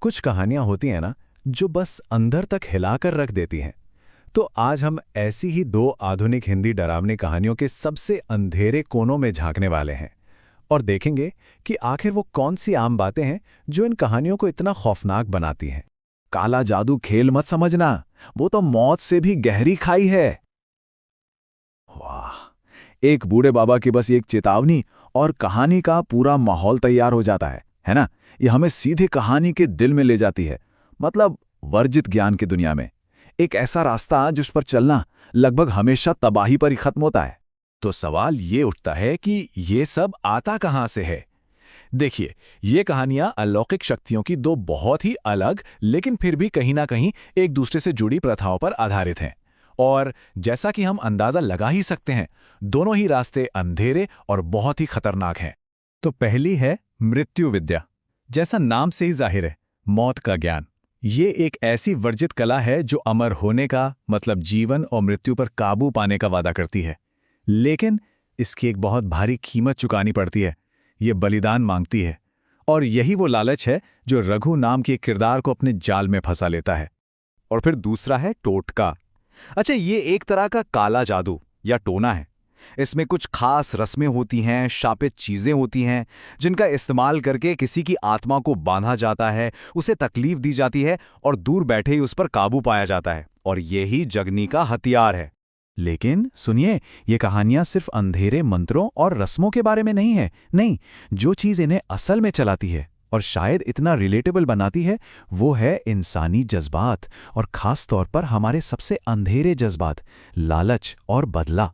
कुछ कहानियां होती हैं ना, जो बस अंदर तक हिलाकर रख देती हैं। तो आज हम ऐसी ही दो आधुनिक हिंदी डरावनी कहानियों के सबसे अंधेरे कोनों में झांकने वाले हैं और देखेंगे कि आखिर वो कौन सी आम बातें हैं जो इन कहानियों को इतना खौफनाक बनाती हैं। काला जादू खेल मत समझना, वो तो मौत से भी गहरी खाई है। वाह, एक बूढ़े बाबा की बस एक चेतावनी और कहानी का पूरा माहौल तैयार हो जाता है ना। ये हमें सीधे कहानी के दिल में ले जाती है, मतलब वर्जित ज्ञान की दुनिया में। एक ऐसा रास्ता जिस पर चलना लगभग हमेशा तबाही पर ही खत्म होता है। तो सवाल ये उठता है कि ये सब आता कहाँ से है। देखिए, ये कहानियां अलौकिक शक्तियों की दो बहुत ही अलग लेकिन फिर भी कहीं ना कहीं एक दूसरे से जुड़ी प्रथाओं पर आधारित हैं। और जैसा कि हम अंदाजा लगा ही सकते हैं, दोनों ही रास्ते अंधेरे और बहुत ही खतरनाक हैं। तो पहली है मृत्यु विद्या। जैसा नाम से ही जाहिर है, मौत का ज्ञान। ये एक ऐसी वर्जित कला है जो अमर होने का मतलब जीवन और मृत्यु पर काबू पाने का वादा करती है, लेकिन इसकी एक बहुत भारी कीमत चुकानी पड़ती है। ये बलिदान मांगती है, और यही वो लालच है जो रघु नाम के किरदार को अपने जाल में फंसा लेता है। और फिर दूसरा है टोटका। अच्छा, ये एक तरह का काला जादू या टोना है। इसमें कुछ खास रस्में होती हैं, शापित चीजें होती हैं, जिनका इस्तेमाल करके किसी की आत्मा को बांधा जाता है, उसे तकलीफ दी जाती है और दूर बैठे ही उस पर काबू पाया जाता है। और यही जगनी का हथियार है। लेकिन सुनिए, ये कहानियां सिर्फ अंधेरे मंत्रों और रस्मों के बारे में नहीं है। नहीं, जो चीज़ इन्हें असल में चलाती है और शायद इतना रिलेटेबल बनाती है, वो है इंसानी जज्बात, और खास तौर पर हमारे सबसे अंधेरे जज्बात, लालच और बदला।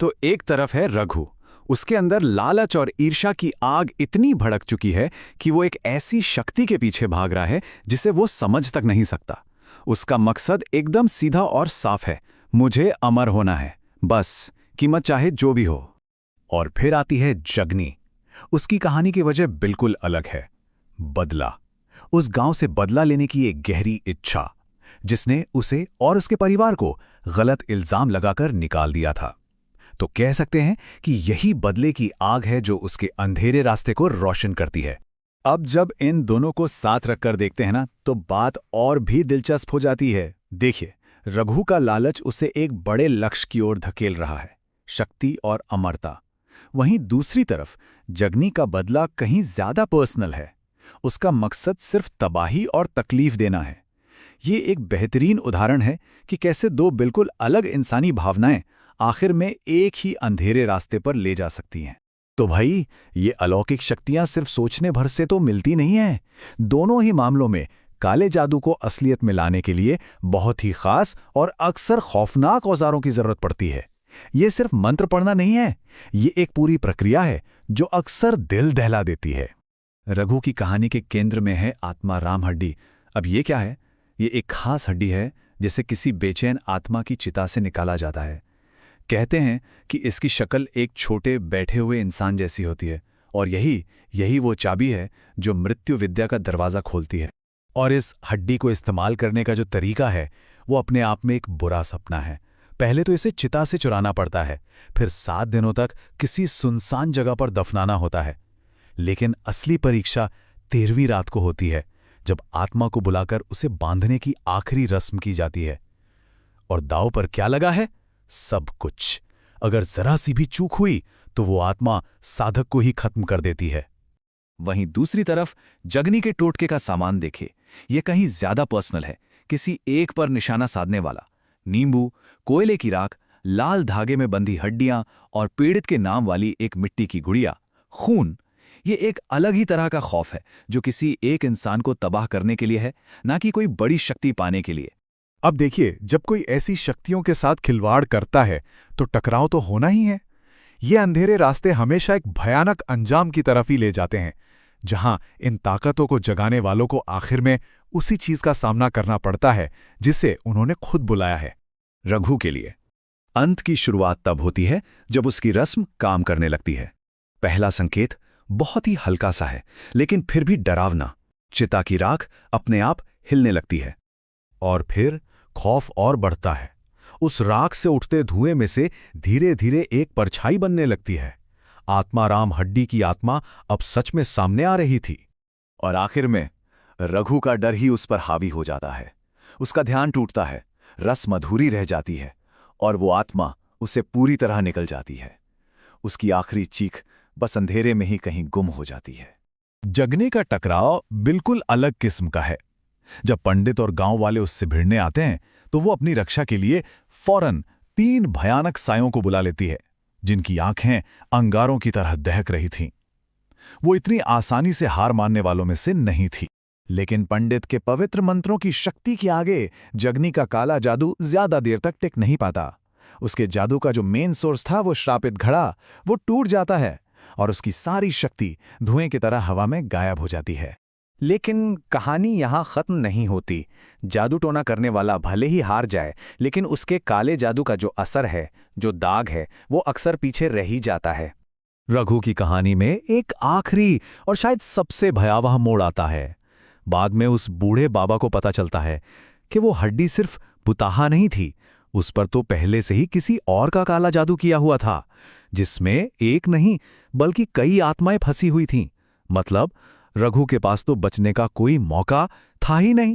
तो एक तरफ है रघु। उसके अंदर लालच और ईर्ष्या की आग इतनी भड़क चुकी है कि वो एक ऐसी शक्ति के पीछे भाग रहा है जिसे वो समझ तक नहीं सकता। उसका मकसद एकदम सीधा और साफ है, मुझे अमर होना है, बस, कीमत चाहे जो भी हो। और फिर आती है जगनी। उसकी कहानी की वजह बिल्कुल अलग है, बदला। उस गांव से बदला लेने की एक गहरी इच्छा, जिसने उसे और उसके परिवार को गलत इल्जाम लगाकर निकाल दिया था। तो कह सकते हैं कि यही बदले की आग है जो उसके अंधेरे रास्ते को रोशन करती है। अब जब इन दोनों को साथ रखकर देखते हैं ना, तो बात और भी दिलचस्प हो जाती है। देखिए, रघु का लालच उसे एक बड़े लक्ष्य की ओर धकेल रहा है, शक्ति और अमरता। वहीं दूसरी तरफ जगनी का बदला कहीं ज्यादा पर्सनल है। उसका मकसद सिर्फ तबाही और तकलीफ देना है। ये एक बेहतरीन उदाहरण है कि कैसे दो बिल्कुल अलग इंसानी भावनाएं आखिर में एक ही अंधेरे रास्ते पर ले जा सकती हैं। तो भाई, ये अलौकिक शक्तियां सिर्फ सोचने भर से तो मिलती नहीं हैं। दोनों ही मामलों में काले जादू को असलियत में लाने के लिए बहुत ही खास और अक्सर खौफनाक औजारों की जरूरत पड़ती है। ये सिर्फ मंत्र पढ़ना नहीं है, ये एक पूरी प्रक्रिया है जो अक्सर दिल दहला देती है। रघु की कहानी के केंद्र में है आत्मा राम हड्डी। अब ये क्या है? ये एक खास हड्डी है जिसे किसी बेचैन आत्मा की चिता से निकाला जाता है। कहते हैं कि इसकी शक्ल एक छोटे बैठे हुए इंसान जैसी होती है, और यही वो चाबी है जो मृत्यु विद्या का दरवाज़ा खोलती है। और इस हड्डी को इस्तेमाल करने का जो तरीका है, वो अपने आप में एक बुरा सपना है। पहले तो इसे चिता से चुराना पड़ता है, फिर 7 दिनों तक किसी सुनसान जगह पर दफनाना होता है। लेकिन असली परीक्षा 13वीं रात को होती है, जब आत्मा को बुलाकर उसे बांधने की आखिरी रस्म की जाती है। और दांव पर क्या लगा है? सब कुछ। अगर जरा सी भी चूक हुई तो वो आत्मा साधक को ही खत्म कर देती है। वहीं दूसरी तरफ जगनी के टोटके का सामान देखे। ये कहीं ज्यादा पर्सनल है, किसी एक पर निशाना साधने वाला। नींबू, कोयले की राख, लाल धागे में बंधी हड्डियां और पीड़ित के नाम वाली एक मिट्टी की गुड़िया, खून। ये एक अलग ही तरह का खौफ है जो किसी एक इंसान को तबाह करने के लिए है, ना कि कोई बड़ी शक्ति पाने के लिए। अब देखिए, जब कोई ऐसी शक्तियों के साथ खिलवाड़ करता है तो टकराव तो होना ही है। ये अंधेरे रास्ते हमेशा एक भयानक अंजाम की तरफ ही ले जाते हैं, जहां इन ताकतों को जगाने वालों को आखिर में उसी चीज का सामना करना पड़ता है जिसे उन्होंने खुद बुलाया है। रघु के लिए अंत की शुरुआत तब होती है जब उसकी रस्म काम करने लगती है। पहला संकेत बहुत ही हल्का सा है, लेकिन फिर भी डरावना। चिता की राख अपने आप हिलने लगती है, और फिर खौफ और बढ़ता है। उस राख से उठते धुएं में से धीरे धीरे एक परछाई बनने लगती है। आत्मा राम हड्डी की आत्मा अब सच में सामने आ रही थी। और आखिर में रघु का डर ही उस पर हावी हो जाता है। उसका ध्यान टूटता है, रस मधुरी रह जाती है और वो आत्मा उससे पूरी तरह निकल जाती है। उसकी आखिरी चीख बस अंधेरे में ही कहीं गुम हो जाती है। जगने का टकराव बिल्कुल अलग किस्म का है। जब पंडित और गांव वाले उससे भिड़ने आते हैं तो वो अपनी रक्षा के लिए फौरन 3 भयानक सायों को बुला लेती है, जिनकी आंखें अंगारों की तरह दहक रही थीं। वो इतनी आसानी से हार मानने वालों में से नहीं थी। लेकिन पंडित के पवित्र मंत्रों की शक्ति के आगे जगनी का काला जादू ज्यादा देर तक टिक नहीं पाता। उसके जादू का जो मेन सोर्स था, वो श्रापित घड़ा, वो टूट जाता है और उसकी सारी शक्ति धुएं की तरह हवा में गायब हो जाती है। लेकिन कहानी यहाँ खत्म नहीं होती। जादू टोना करने वाला भले ही हार जाए, लेकिन उसके काले जादू का जो असर है, जो दाग है, वो अक्सर पीछे रह ही जाता है। रघु की कहानी में एक आखिरी और शायद सबसे भयावह मोड़ आता है। बाद में उस बूढ़े बाबा को पता चलता है कि वो हड्डी सिर्फ बुताहा नहीं थी, उस पर तो पहले से ही किसी और का काला जादू किया हुआ था, जिसमें एक नहीं बल्कि कई आत्माएं फंसी हुई थीं। मतलब रघु के पास तो बचने का कोई मौका था ही नहीं।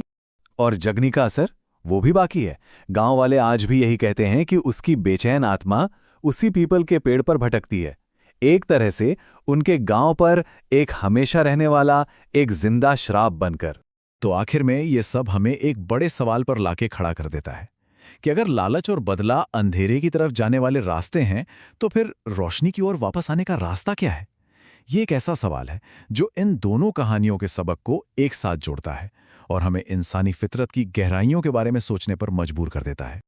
और जगनी का असर वो भी बाकी है। गांव वाले आज भी यही कहते हैं कि उसकी बेचैन आत्मा उसी पीपल के पेड़ पर भटकती है, एक तरह से उनके गांव पर एक हमेशा रहने वाला एक जिंदा श्राप बनकर। तो आखिर में ये सब हमें एक बड़े सवाल पर लाके खड़ा कर देता है कि अगर लालच और बदला अंधेरे की तरफ जाने वाले रास्ते हैं, तो फिर रोशनी की ओर वापस आने का रास्ता क्या है? ये एक ऐसा सवाल है जो इन दोनों कहानियों के सबक को एक साथ जोड़ता है और हमें इंसानी फितरत की गहराइयों के बारे में सोचने पर मजबूर कर देता है।